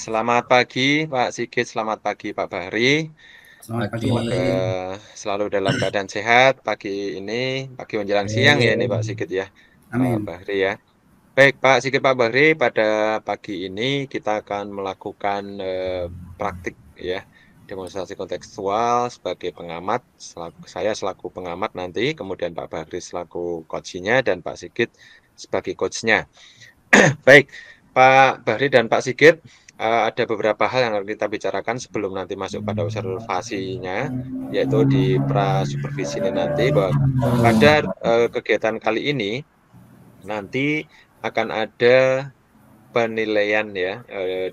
Selamat pagi Pak Sigit, selamat pagi Pak Bahri. Selamat pagi Pak Semoga Tri. selalu dalam keadaan sehat pagi ini, pagi menjelang siang ya ini Pak Sigit ya, Pak Amin. Bahri ya. Baik Pak Sigit, Pak Bahri, pada pagi ini kita akan melakukan praktik ya, demonstrasi kontekstual sebagai pengamat, saya selaku pengamat nanti, kemudian Pak Bahri selaku coach-nya dan Pak Sigit sebagai coach-nya. Baik, Pak Bahri dan Pak Sigit, ada beberapa hal yang akan kita bicarakan sebelum nanti masuk pada observasinya, yaitu di pra-supervisi ini nanti bahwa pada, kegiatan kali ini, nanti akan ada penilaian ya,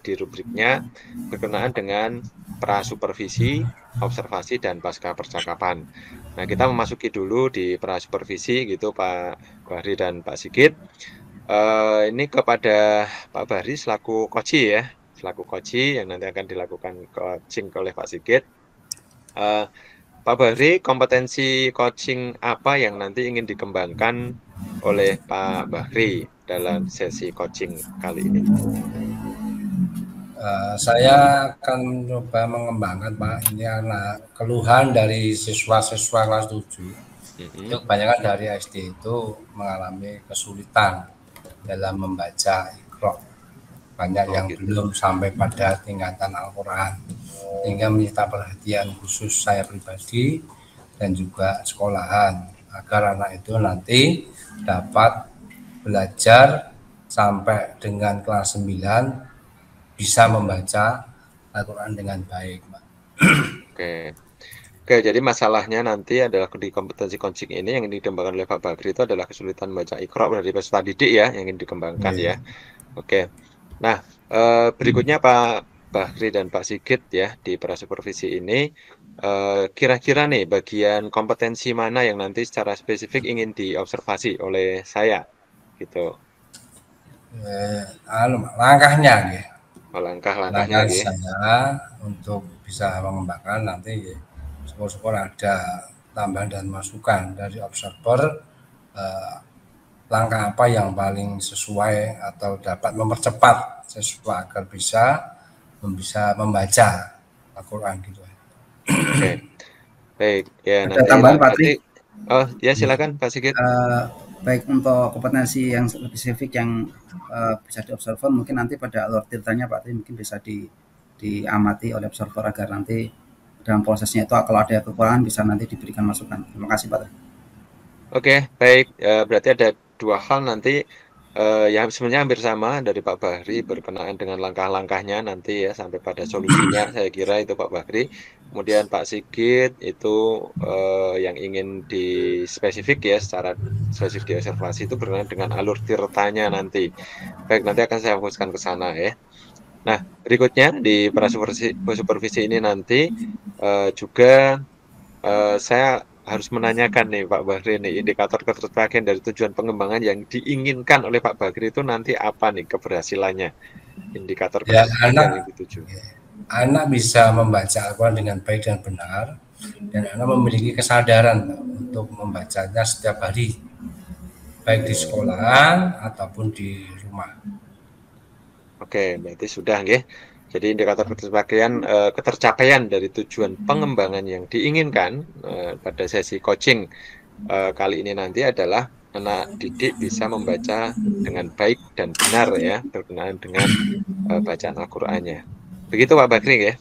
di rubriknya berkenaan dengan pra-supervisi, observasi, dan pasca percakapan. Nah, kita memasuki dulu di pra-supervisi gitu Pak Bahri dan Pak Sigit. Ini kepada Pak Bahri selaku coachee ya, selaku coachee yang nanti akan dilakukan coaching oleh Pak Sigit. Pak Bahri, kompetensi coaching apa yang nanti ingin dikembangkan oleh Pak Bahri dalam sesi coaching kali ini? Saya akan mencoba mengembangkan Pak, ini anak keluhan dari siswa-siswa kelas 7. Itu kebanyakan dari SD itu mengalami kesulitan dalam membaca Iqra. Banyak yang gitu. belum sampai pada tingkatan Al-Quran, sehingga menyita perhatian khusus saya pribadi dan juga sekolahan agar anak itu nanti dapat belajar sampai dengan kelas 9 bisa membaca Al-Quran dengan baik, Pak. Oke. Oke, jadi masalahnya nanti adalah di kompetensi coaching ini yang dikembangkan oleh Pak Bahri itu adalah kesulitan membaca Iqra dari peserta didik ya, yang ingin dikembangkan ya. Oke. Nah, berikutnya Pak Bahri dan Pak Sigit ya, di pra-supervisi ini, kira-kira nih bagian kompetensi mana yang nanti secara spesifik ingin diobservasi oleh saya, gitu. Langkahnya, ya. Langkah-langkahnya Langkah ya. saya untuk bisa mengembangkan nanti syukur-syukur ada tambahan dan masukan dari observer, langkah apa yang paling sesuai atau dapat mempercepat siswa agar bisa membaca Al-Quran gitu. Oke. Baik, ya Ada nanti tambahan Pak Tri. nanti oh ya silakan Pak Sigit. Baik untuk kompetensi yang lebih spesifik yang bisa diobserver mungkin nanti pada alur tirtanya Pak Tri mungkin bisa diamati oleh observer agar nanti dalam prosesnya itu kalau ada kekurangan bisa nanti diberikan masukan. Terima kasih Pak Tri. Oke, baik. Berarti ada dua hal nanti yang sebenarnya hampir sama dari Pak Bahri berkenaan dengan langkah-langkahnya nanti ya sampai pada solusinya saya kira itu Pak Bahri. Kemudian Pak Sigit itu yang ingin dispesifik ya secara spesifik diobservasi itu berkenaan dengan alur tirtanya nanti. Baik, nanti akan saya fokuskan ke sana ya. Nah, berikutnya di supervisi ini nanti juga saya harus menanyakan nih Pak Bahri nih, indikator keterpakaian dari tujuan pengembangan yang diinginkan oleh Pak Bahri itu nanti apa nih keberhasilannya? Indikator Ya, keterpakaian yang dituju. anak bisa membaca Al-Quran dengan baik dan benar, dan anak memiliki kesadaran untuk membacanya setiap hari, baik di sekolahan ataupun di rumah. Oke, berarti sudah ya. Jadi indikator ketercapaian dari tujuan pengembangan yang diinginkan pada sesi coaching kali ini nanti adalah anak didik bisa membaca dengan baik dan benar ya, berkenaan dengan bacaan Al-Qur'annya. Begitu Pak Bakri ya?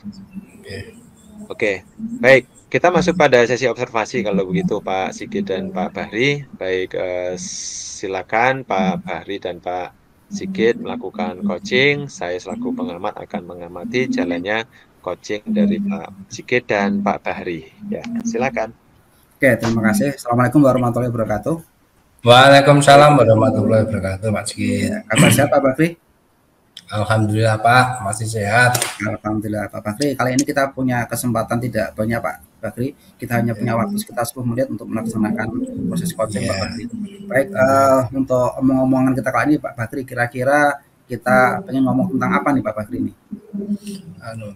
Oke, baik. Kita masuk pada sesi observasi kalau begitu Pak Sigit dan Pak Bahri. Baik, silakan Pak Bahri dan Pak Sigit melakukan coaching. Saya selaku pengamat akan mengamati jalannya coaching dari Pak Sigit dan Pak Bahri. Ya, silakan. Oke, terima kasih. Assalamualaikum warahmatullahi wabarakatuh. Waalaikumsalam warahmatullahi wabarakatuh, Pak Sigit. Kabar sehat Pak Bakri? Alhamdulillah Pak, masih sehat. Alhamdulillah Pak Bakri. Kali ini kita punya kesempatan tidak banyak Pak Bakri. Kita hanya punya waktu sekitar 10 menit untuk melaksanakan proses coaching Pak Bakri. Baik, untuk omong-omongan kita kali ini Pak Bakri, kira-kira kita pengen ngomong tentang apa nih Pak Bakri ini?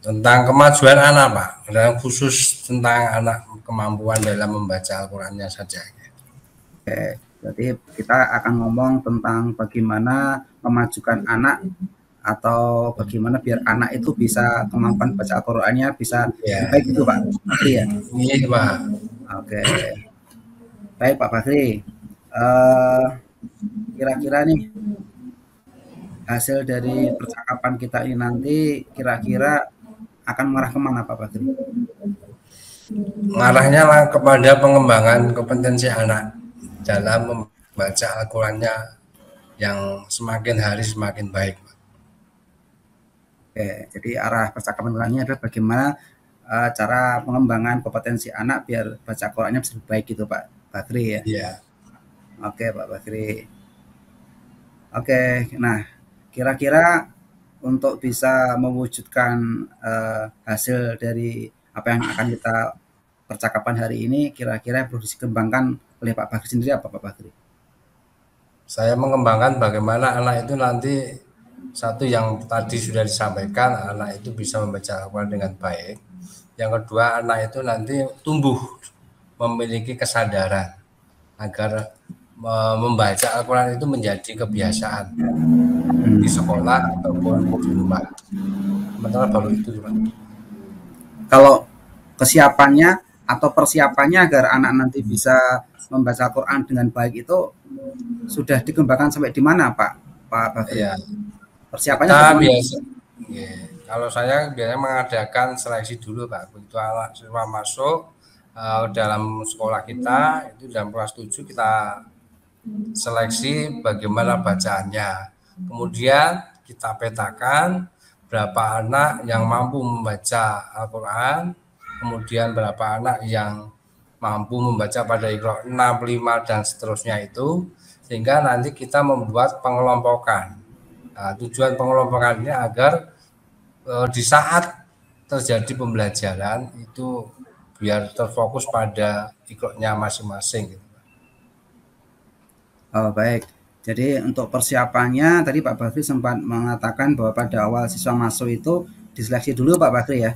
Tentang kemajuan anak Pak, dan khusus tentang anak kemampuan dalam membaca Al-Qurannya saja. Oke, berarti kita akan ngomong tentang bagaimana memajukan anak atau bagaimana biar anak itu bisa kemampuan baca Al-Qur'annya bisa lebih baik itu Pak Bakri ya? Iya Pak. Oke. Baik Pak Bakri. Kira-kira nih hasil dari percakapan kita ini nanti kira-kira akan mengarah kemana Pak Bakri? Mengarahnya kepada pengembangan kompetensi anak dalam membaca Al-Qur'annya yang semakin hari semakin baik. Oke, jadi arah percakapan ini adalah bagaimana cara pengembangan kompetensi anak biar baca Qurannya bisa lebih baik gitu Pak Bakri ya. Iya. Oke Pak Bakri. Oke, nah kira-kira untuk bisa mewujudkan hasil dari apa yang akan kita percakapan hari ini, kira-kira yang perlu dikembangkan oleh Pak Bakri sendiri apa Pak Bakri? Saya mengembangkan bagaimana anak itu nanti satu yang tadi sudah disampaikan, anak itu bisa membaca Al-Quran dengan baik. Yang kedua, anak itu nanti tumbuh memiliki kesadaran agar membaca Al-Quran itu menjadi kebiasaan di sekolah ataupun di rumah. Sementara baru itu. Kalau kesiapannya atau persiapannya agar anak nanti bisa membaca Al-Quran dengan baik itu sudah dikembangkan sampai di mana Pak Bakri? Ya. Persiapannya biasa. Ya. Kalau saya biasanya mengadakan seleksi dulu Pak. Begitu anak siswa masuk dalam sekolah kita, itu dalam kelas 7 kita seleksi bagaimana bacaannya. Kemudian kita petakan berapa anak yang mampu membaca Al-Quran, kemudian berapa anak yang mampu membaca pada Iqra 6, 5 dan seterusnya itu, sehingga nanti kita membuat pengelompokan. Nah, tujuan pengelompokan ini agar di saat terjadi pembelajaran itu biar terfokus pada Iqra-nya masing-masing. Oh baik. Jadi untuk persiapannya tadi Pak Bakri sempat mengatakan bahwa pada awal siswa masuk itu diseleksi dulu Pak Bakri ya.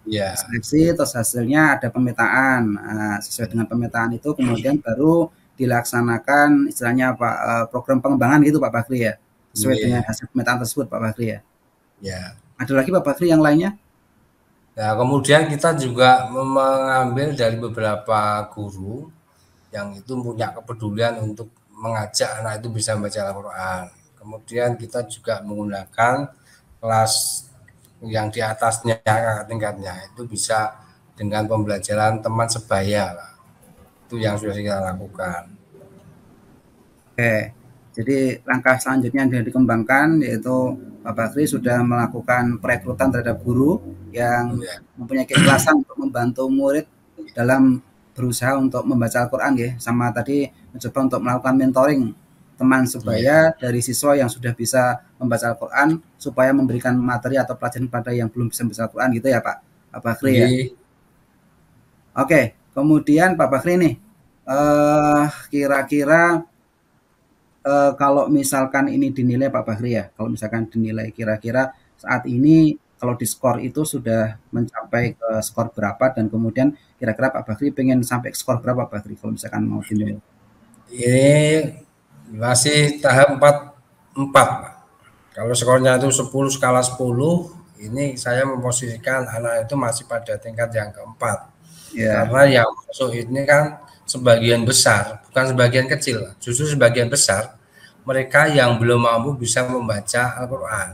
Ya. Seleksi terus hasilnya ada pemetaan. Nah, sesuai dengan pemetaan itu kemudian baru dilaksanakan istilahnya apa program pengembangan gitu Pak Bakri ya. Sesuai dengan hasil pemetaan tersebut Pak Bakri ya. Ya. Ada lagi Pak Bakri yang lainnya? Nah, kemudian kita juga mengambil dari beberapa guru yang itu punya kepedulian untuk mengajak anak itu bisa membaca Al-Quran. Kemudian kita juga menggunakan kelas yang di atasnya tingkatnya itu bisa dengan pembelajaran teman sebaya. Itu yang sudah kita lakukan. Oke. Jadi langkah selanjutnya yang dikembangkan yaitu Pak Bakri sudah melakukan perekrutan terhadap guru yang mempunyai keikhlasan untuk membantu murid dalam berusaha untuk membaca Al-Quran ya. Sama tadi mencoba untuk melakukan mentoring teman sebaya dari siswa yang sudah bisa membaca Al-Quran supaya memberikan materi atau pelajaran pada yang belum bisa membaca Al-Quran gitu ya Pak Bakri ya. Oke, kemudian Pak Bakri nih kira-kira kalau misalkan ini dinilai Pak Bakri ya, kalau misalkan dinilai kira-kira saat ini kalau di skor itu sudah mencapai ke skor berapa dan kemudian kira-kira Pak Bakri pengen sampai ke skor berapa Pak Bakri kalau misalkan mau dinilai? Ini masih tahap 4 Pak. Kalau skornya itu 10 skala 10, ini saya memposisikan anak itu masih pada tingkat yang keempat. Karena yang masuk ini kan sebagian besar, bukan sebagian kecil, justru sebagian besar mereka yang belum mampu bisa membaca Al-Quran.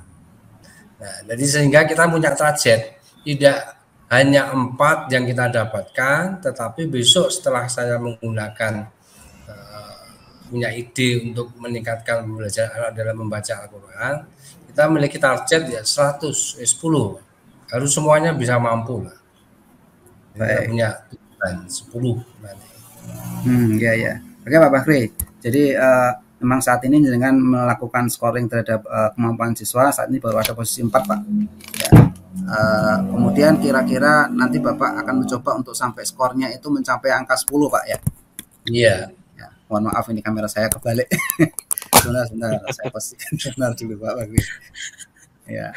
Nah, jadi sehingga kita punya target, tidak hanya 4 yang kita dapatkan, tetapi besok setelah saya menggunakan punya ide untuk meningkatkan pembelajaran anak dalam membaca Al-Quran, kita memiliki target ya 10. Harus semuanya bisa mampu lah. Kita punya tujuan 10 nanti. Ya. Oke Pak Bakri. Jadi memang saat ini dengan melakukan scoring terhadap kemampuan siswa saat ini baru ada posisi 4 Pak. Ya. Kemudian kira-kira nanti Bapak akan mencoba untuk sampai skornya itu mencapai angka 10 Pak ya. Iya. Ya, mohon maaf ini kamera saya kebalik. Sebentar saya pastikan benar dulu Pak Bakri. Ya.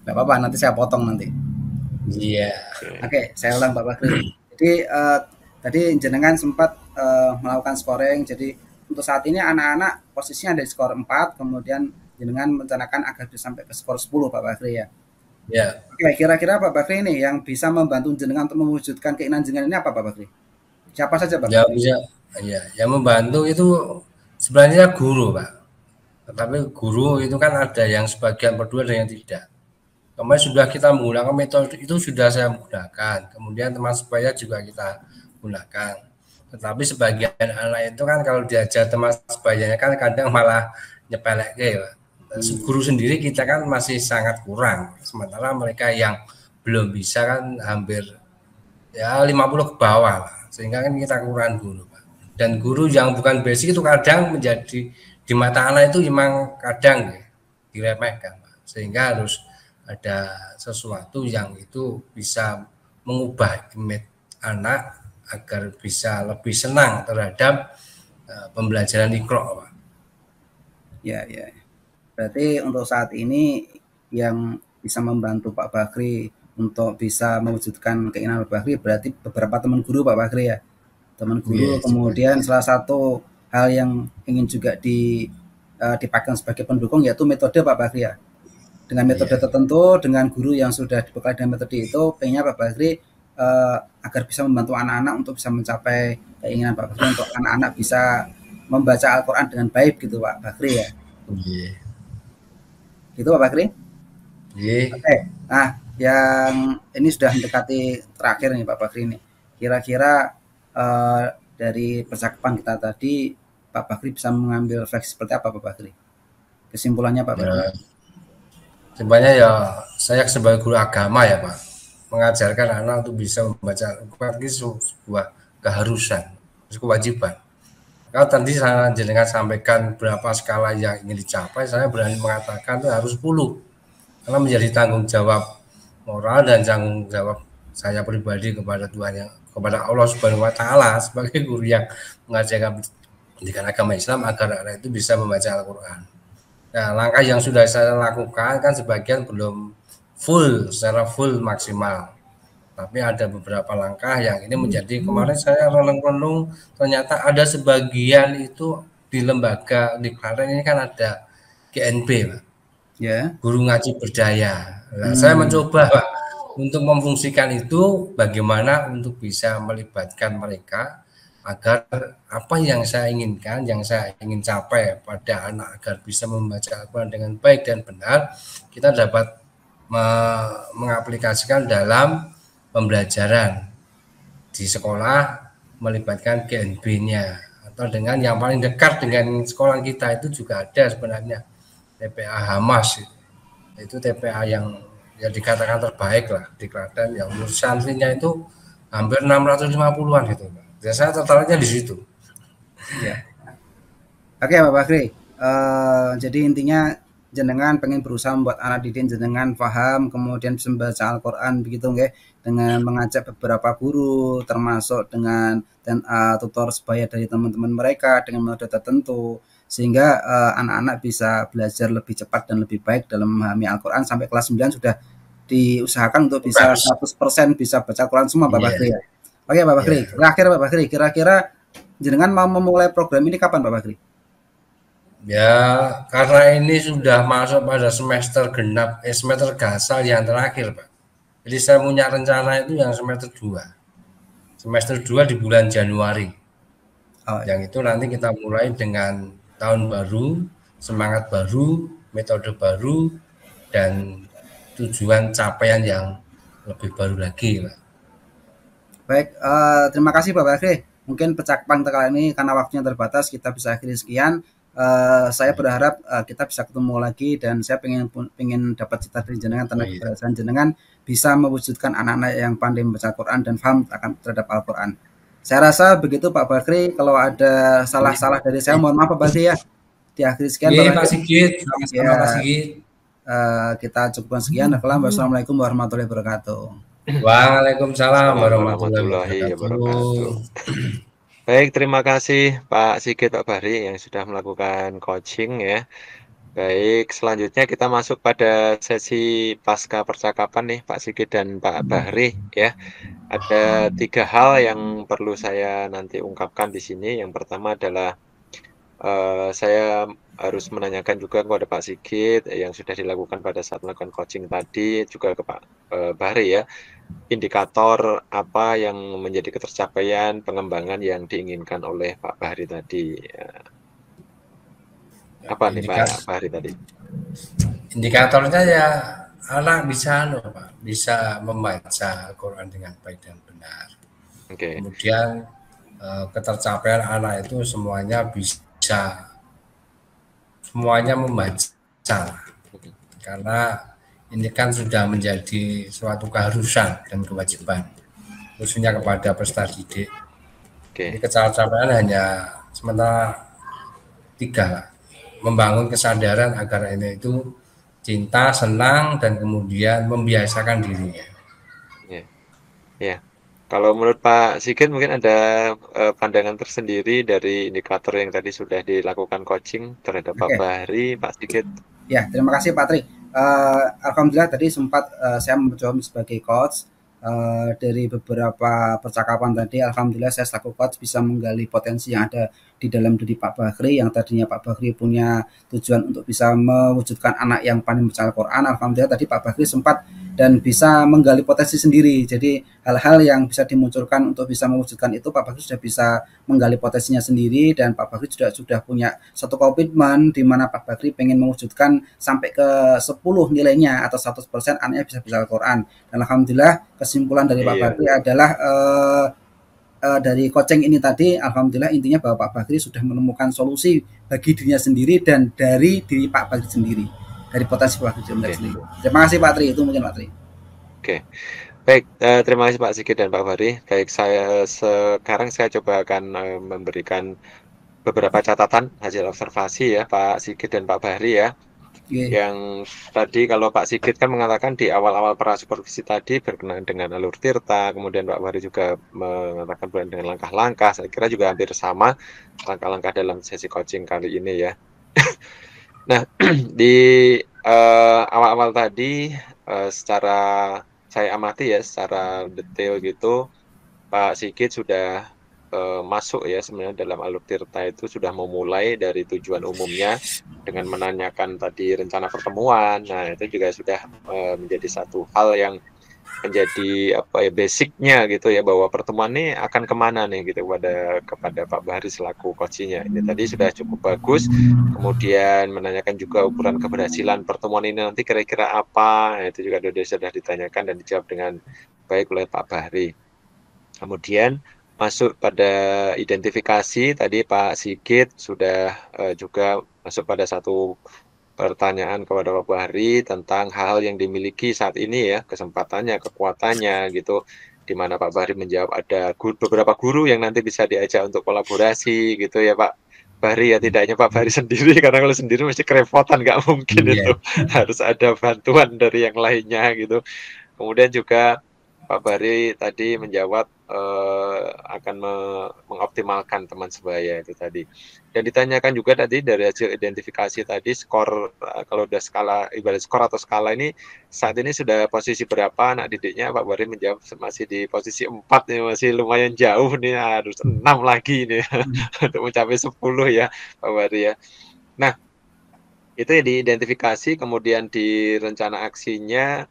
Enggak apa-apa nanti saya potong nanti. Iya. Oke, saya ulang Pak Bakri. Jadi tadi jenengan sempat melakukan scoring, jadi untuk saat ini anak-anak posisinya ada di skor 4, kemudian jenengan merencanakan agar bisa sampai ke skor 10 Pak Bakri ya. Ya. Oke, kira-kira Pak Bakri ini yang bisa membantu jenengan untuk mewujudkan keinginan jenengan ini apa Pak Bakri? Siapa saja Pak Ya Bakri? bisa, ya, yang membantu itu sebenarnya guru Pak. Tetapi guru itu kan ada yang sebagian berdua dan yang tidak. Kemarin sudah kita menggunakan metode itu sudah saya gunakan. Kemudian teman sebaya juga kita gunakan. Tetapi sebagian anak itu kan kalau diajar teman sebayanya kan kadang malah nyepelek ya. Guru sendiri kita kan masih sangat kurang. Sementara mereka yang belum bisa kan hampir ya 50 ke bawah lah. Sehingga kan kita kurang guru Pak. Dan guru yang bukan basic itu kadang menjadi di mata anak itu memang kadang ya, diremehkan Pak. Sehingga harus ada sesuatu yang itu bisa mengubah image anak agar bisa lebih senang terhadap pembelajaran Iqra Pak. Ya, ya. Berarti untuk saat ini yang bisa membantu Pak Bakri untuk bisa mewujudkan keinginan Pak Bakri berarti beberapa teman guru Pak Bakri ya. Teman guru, kemudian salah satu hal yang ingin juga dipakai sebagai pendukung yaitu metode Pak Bakri ya. Dengan metode tertentu, dengan guru yang sudah dibekali dengan metode itu, pengennya Pak Bakri agar bisa membantu anak-anak untuk bisa mencapai keinginan Pak Bakri untuk anak-anak bisa membaca Al-Quran dengan baik gitu Pak Bakri ya. Gitu Pak Bakri? Oke. Nah, yang ini sudah mendekati terakhir nih Pak Bakri ini. Kira-kira dari percakapan kita tadi, Pak Bakri bisa mengambil refleksi seperti apa Pak Bakri? Kesimpulannya Pak Bakri? Sebenarnya ya saya sebagai guru agama ya Pak, mengajarkan anak untuk bisa membaca Al-Quran itu sebuah keharusan, kewajiban. Kalau tadi saya jenengan sampaikan berapa skala yang ingin dicapai, saya berani mengatakan itu harus 10. Karena menjadi tanggung jawab moral dan tanggung jawab saya pribadi kepada Tuhan yang kepada Allah Subhanahu wa taala sebagai guru yang mengajarkan pendidikan agama Islam agar anak itu bisa membaca Al-Qur'an. Nah, langkah yang sudah saya lakukan kan sebagian belum secara full maksimal. Tapi ada beberapa langkah yang ini menjadi kemarin saya renung-renung ternyata ada sebagian itu di lembaga di Klaten ini kan ada GNB Pak. Ya. Guru ngaji berdaya. Nah, saya mencoba Pak untuk memfungsikan itu bagaimana untuk bisa melibatkan mereka agar apa yang saya inginkan, yang saya ingin capai pada anak agar bisa membaca Al-Quran dengan baik dan benar, kita dapat mengaplikasikan dalam pembelajaran di sekolah melibatkan GNB-nya atau dengan yang paling dekat dengan sekolah kita itu juga ada sebenarnya TPA Hamas itu TPA yang ya dikatakan terbaik lah di Klaten yang umur santrinya itu hampir 650-an gitu Pak. Ya, saya tertariknya di situ. Ya. Oke Pak Bakri, jadi intinya jenengan pengen berusaha membuat anak didik jenengan paham kemudian bisa membaca Al-Quran begitu nggih, dengan mengajak beberapa guru termasuk dengan tutor sebaya dari teman-teman mereka dengan metode tertentu sehingga anak-anak bisa belajar lebih cepat dan lebih baik dalam memahami Al-Quran sampai kelas 9 sudah diusahakan untuk bisa 100% bisa baca Al-Quran semua Pak Bakri ya. Oke Pak Bakri, terakhir Pak Bakri, kira-kira jenengan mau memulai program ini kapan Pak Bakri? Ya, karena ini sudah masuk pada semester genap, semester gasal yang terakhir, Pak. Jadi saya punya rencana itu yang semester 2. Semester 2 di bulan Januari. Yang itu nanti kita mulai dengan tahun baru, semangat baru, metode baru, dan tujuan capaian yang lebih baru lagi, Pak. Baik, terima kasih Pak Bakri. Mungkin percakapan kali ini karena waktunya terbatas, kita bisa akhiri sekian. Saya berharap kita bisa ketemu lagi dan saya pengen dapat cita dari jenengan tentang keberhasilan jenengan bisa mewujudkan anak-anak yang pandai membaca Al-Quran dan paham akan terhadap Al-Quran. Saya rasa begitu Pak Bakri. Kalau ada salah-salah dari saya mohon maaf Pak Bakri ya. Di akhir sekian Pak Sigit. Sama-sama Pak Sigit. Kita cukupkan sekian. Wassalamualaikum warahmatullahi wabarakatuh. Waalaikumsalam warahmatullahi wabarakatuh. Baik, terima kasih Pak Sigit, Pak Bahri yang sudah melakukan coaching ya. Baik, selanjutnya kita masuk pada sesi pasca percakapan nih Pak Sigit dan Pak Bahri ya. Ada 3 hal yang perlu saya nanti ungkapkan di sini. Yang pertama adalah saya harus menanyakan juga kepada Pak Sigit yang sudah dilakukan pada saat melakukan coaching tadi, juga ke Pak Bahri ya, indikator apa yang menjadi ketercapaian pengembangan yang diinginkan oleh Pak Bahri tadi. Apa nih Pak Bahri tadi? Indikatornya ya anak bisa Pak, bisa membaca Al-Quran dengan baik dan benar. Kemudian ketercapaian anak itu semuanya bisa membaca, karena ini kan sudah menjadi suatu keharusan dan kewajiban khususnya kepada peserta didik. Jadi ketercapaian hanya sementara 3, membangun kesadaran agar ini itu cinta, senang, dan kemudian membiasakan dirinya. Ya. Kalau menurut Pak Sigit mungkin ada pandangan tersendiri dari indikator yang tadi sudah dilakukan coaching terhadap Pak Bahri, Pak Sigit. Ya, terima kasih Pak Tri. Alhamdulillah tadi sempat saya mencoba sebagai coach. Dari beberapa percakapan tadi, alhamdulillah saya selaku coach bisa menggali potensi yang ada di dalam diri Pak Bahri, yang tadinya Pak Bahri punya tujuan untuk bisa mewujudkan anak yang pandai membaca Al-Quran. Alhamdulillah tadi Pak Bahri sempat dan bisa menggali potensi sendiri. Jadi hal-hal yang bisa dimunculkan untuk bisa mewujudkan itu Pak Bahri sudah bisa menggali potensinya sendiri, dan Pak Bahri sudah punya satu komitmen di mana Pak Bahri pengen mewujudkan sampai ke 10 nilainya atau 100% anaknya bisa Al-Quran. Dan alhamdulillah kesimpulan dari Pak Bahri adalah dari coaching ini tadi, alhamdulillah intinya bahwa Pak Bahri sudah menemukan solusi bagi dirinya sendiri dan dari diri Pak Bahri sendiri, dari potensi Pak Bahri sendiri. Terima kasih Pak Tri, itu mungkin Pak Tri. Baik, terima kasih Pak Sigit dan Pak Bahri. Baik, sekarang saya coba akan memberikan beberapa catatan hasil observasi ya Pak Sigit dan Pak Bahri ya. Yang tadi kalau Pak Sigit kan mengatakan di awal-awal prasupervisi tadi berkenaan dengan alur tirta, kemudian Pak Bahri juga mengatakan berkenaan dengan langkah-langkah. Saya kira juga hampir sama langkah-langkah dalam sesi coaching kali ini ya. Nah, di awal-awal tadi secara saya amati ya, secara detail gitu, Pak Sigit sudah masuk ya sebenarnya dalam alur tirta itu sudah memulai dari tujuan umumnya dengan menanyakan tadi rencana pertemuan. Nah, itu juga sudah menjadi satu hal yang menjadi basicnya gitu ya, bahwa pertemuan ini akan kemana nih gitu kepada Pak Bahri selaku coachnya. Ini tadi sudah cukup bagus. Kemudian menanyakan juga ukuran keberhasilan pertemuan ini nanti kira-kira apa. Nah, itu juga sudah ditanyakan dan dijawab dengan baik oleh Pak Bahri. Kemudian masuk pada identifikasi, tadi Pak Sigit sudah juga masuk pada satu pertanyaan kepada Pak Bahri tentang hal-hal yang dimiliki saat ini ya, kesempatannya, kekuatannya gitu, di mana Pak Bahri menjawab ada beberapa guru yang nanti bisa diajak untuk kolaborasi gitu ya Pak Bahri ya, tidak hanya Pak Bahri sendiri, karena kalau sendiri mesti kerepotan, nggak mungkin itu, harus ada bantuan dari yang lainnya gitu. Kemudian juga Pak Bahri tadi menjawab akan mengoptimalkan teman sebaya itu tadi. Dan ditanyakan juga tadi dari hasil identifikasi tadi, skor kalau udah skala, ibarat skor atau skala ini saat ini sudah posisi berapa anak didiknya. Pak Bahri menjawab masih di posisi 4 nih, masih lumayan jauh nih, harus 6 lagi nih untuk mencapai 10 ya Pak Bahri ya. Nah, itu ya diidentifikasi, kemudian di rencana aksinya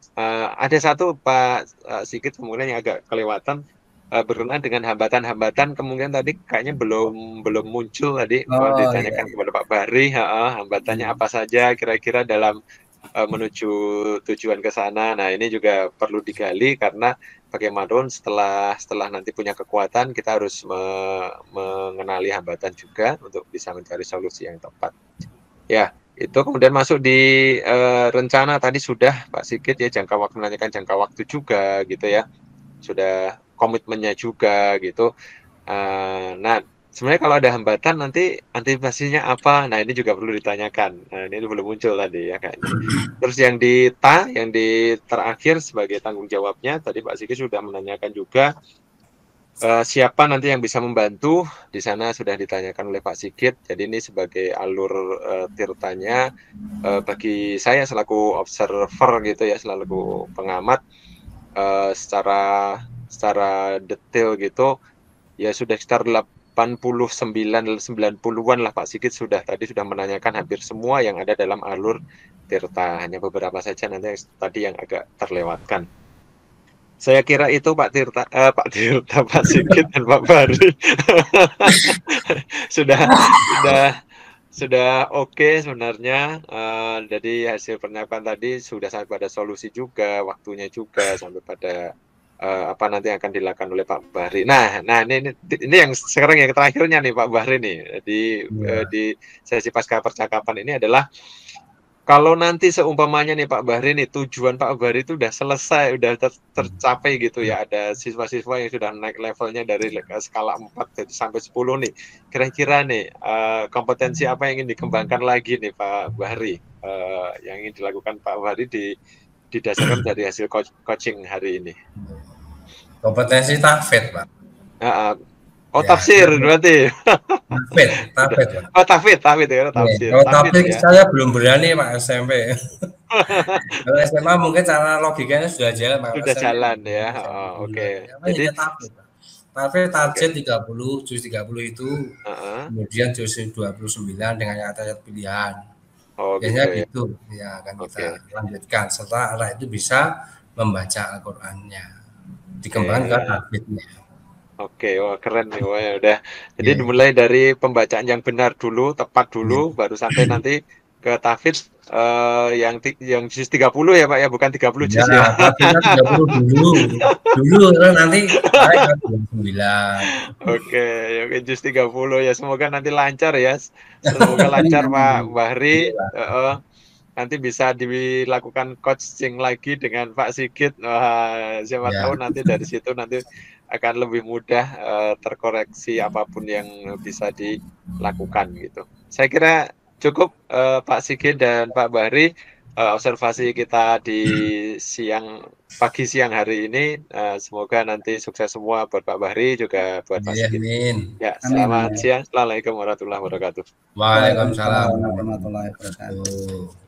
ada satu Pak Sigit kemudian yang agak kelewatan berkenaan dengan hambatan-hambatan, kemungkinan tadi kayaknya belum muncul tadi kalau ditanyakan kepada Pak Bahri, hambatannya apa saja kira-kira dalam menuju tujuan ke sana. Nah, ini juga perlu digali karena bagaimanapun setelah nanti punya kekuatan, kita harus mengenali hambatan juga untuk bisa mencari solusi yang tepat. Ya, itu kemudian masuk di rencana tadi sudah Pak Sigit ya, jangka waktu, menanyakan jangka waktu juga gitu ya, sudah komitmennya juga gitu. Nah, sebenarnya kalau ada hambatan nanti antisipasinya apa? Nah, ini juga perlu ditanyakan. Nah, ini belum muncul tadi ya kayaknya. Terus yang di terakhir sebagai tanggung jawabnya tadi Pak Sigit sudah menanyakan juga siapa nanti yang bisa membantu. Di sana sudah ditanyakan oleh Pak Sigit. Jadi ini sebagai alur tirtanya bagi saya selaku observer gitu ya, selaku pengamat, secara detail gitu ya, sudah sekitar 90-90an lah Pak Sigit tadi sudah menanyakan hampir semua yang ada dalam alur Tirta. Hanya beberapa saja nanti tadi yang agak terlewatkan. Saya kira itu Pak Sigit dan Pak Bahri sudah oke sebenarnya. Jadi hasil pernyataan tadi sudah sampai pada solusi juga, waktunya juga sampai pada apa nanti akan dilakukan oleh Pak Bahri. Nah ini yang sekarang yang terakhirnya nih Pak Bahri nih di sesi pasca percakapan ini adalah kalau nanti seumpamanya nih Pak Bahri nih tujuan Pak Bahri itu udah selesai, udah tercapai gitu ya, ada siswa-siswa yang sudah naik levelnya dari skala 4 sampai 10 nih. Kira-kira nih kompetensi apa yang ingin dikembangkan lagi nih Pak Bahri yang ingin dilakukan Pak Bahri didasarkan dari hasil coaching hari ini? Kompetensi tafid, Pak. Tafsir berarti. Tafid. Oh, tafid ya, tafsir. Kalau tafid ya. Saya belum berani Pak SMP. Kalau SMA mungkin cara logikanya sudah jalan, Pak. Sudah jalan ya. Oke. Jadi tafid target 30, juz 30 itu. Kemudian juz 29 dengan ayat-ayat pilihan. Biasanya gitu ya akan kita lanjutkan setelah anak itu bisa membaca Al-Qur'annya. Dikembangkan tafidnya. Oke, wah keren nih, wah ya udah. Jadi dimulai dari pembacaan yang benar dulu, tepat dulu, baru sampai nanti ke tafid yang juz 30 ya Pak ya, bukan 30 juz ya. 30 dulu nanti naik ke 29. Oke, juz 30 ya. Semoga nanti lancar ya. Semoga lancar Pak Bahri. Nanti bisa dilakukan coaching lagi dengan Pak Sigit. Siapa tahu nanti dari situ nanti akan lebih mudah terkoreksi apapun yang bisa dilakukan gitu. Saya kira cukup Pak Sigit dan Pak Bahri observasi kita di pagi siang hari ini. Semoga nanti sukses semua buat Pak Bahri juga buat Pak Sigit. Ya, selamat siang. Assalamualaikum warahmatullahi wabarakatuh. Waalaikumsalam warahmatullahi wabarakatuh.